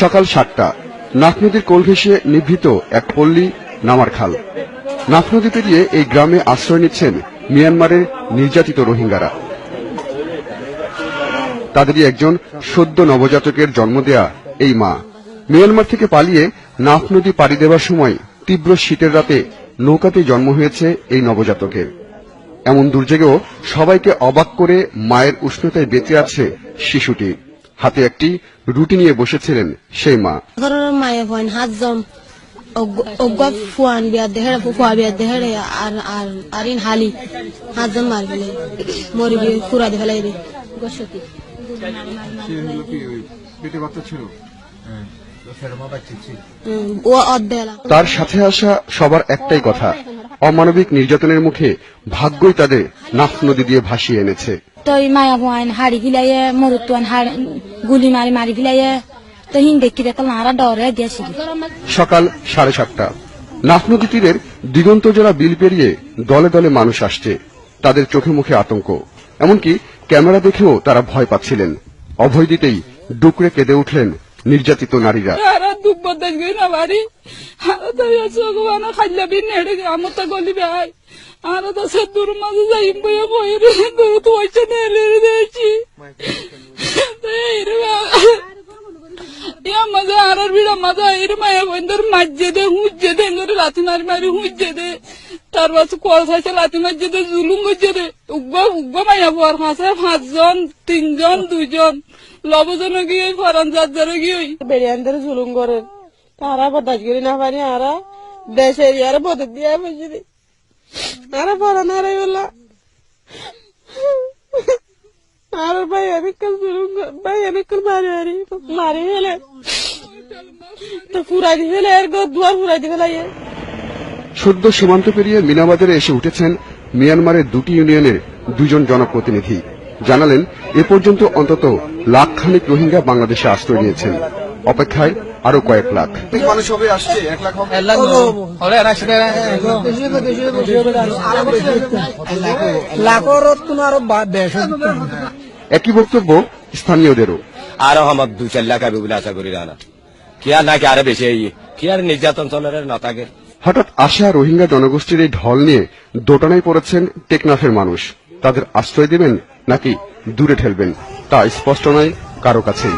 সকাল 7টা নাফ নদীর কোল ঘেঁষে নিভৃত এক পল্লী নামার খাল। নাফ নদী পেরিয়ে এই গ্রামে আশ্রয় নিচ্ছেন মিয়ানমারের নির্যাতিত রোহিঙ্গারা। তাদেরই একজন সদ্য নবজাতকের জন্ম দেয়া এই মা। মিয়ানমার থেকে পালিয়ে নাফ নদী পাড়ি দেওয়ার সময় তীব্র শীতের রাতে নৌকাতে জন্ম হয়েছে এই নবজাতকের। এমন দুর্যোগেও সবাইকে অবাক করে মায়ের উষ্ণতায় বেঁচে আছে শিশুটি। হাতে একটি রুটি নিয়ে বসেছিলেন সেই মা। তার সাথে আসা সবার একটাই কথা, অমানবিক নির্যাতনের মুখে ভাগ্যই তাদের নাফ নদী দিয়ে ভাসিয়ে এনেছে। হাড়ি ফিলাইয়ে মরুত্বান গুলি মারি মারি ফিলাইয়ে তো হিন দেখি নারা ডরে দিয়েছি। সকাল 7:30 নাফ নদী তীরের দিগন্তজোড়া বিল পেরিয়ে দলে দলে মানুষ আসছে। তাদের চোখে মুখে আতঙ্ক, এমনকি ক্যামেরা দেখেও তারা ভয় পাচ্ছিলেন। অভয় দিতেই ডুকরে কেঁদে উঠলেন নির্যাতিত নারীরা। তার বাচ্চা কল খাইছে লাথি মারছে দে জুলুম করছে দে উগ্র মাইয়া পর খাঁচে 5 জন 3 জন 2 জন লবজন গিয়ে ফরান যার গিয়ে বেরিয়ানদের জুলুম করে তারা বদাস করি না পারি আরা দেশের ইয়ারে বদল দিয়ে বসে আরা ফরান আরে বললা আর ভাই আমি কাল জুলুম ভাই আমি কাল মারি ফেলে তো ফুরাই দিয়ে ফেলে এর দুয়ার ফুরাই দিয়ে ফেলাই। সদ্য সীমান্ত পেরিয়ে মিনাবাজারে এসে উঠেছেন মিয়ানমারের দুটি ইউনিয়নের 2 জন জনপ্রতিনিধি। জানালেন এ পর্যন্ত অন্তত লাখখানেক রোহিঙ্গা বাংলাদেশে আশ্রয় নিয়েছেন, অপেক্ষায় আরো কয়েক লাখ মানুষ হবে আসছে। 1 লাখ একই বক্তব্য স্থানীয়দেরও। আরো আমার 2-4 লাখ হবে বলে আশা করি না কি আর নাকি আরো বেশি কি আর নির্যাতন চলের না থাকে। হঠাৎ আসা রোহিঙ্গা জনগোষ্ঠীর এই ঢল নিয়ে দোটানায় পড়েছেন টেকনাফের মানুষ। তাদের আশ্রয় দেবেন নাকি দূরে ঠেলবেন তা স্পষ্ট নয় কারো কাছেই।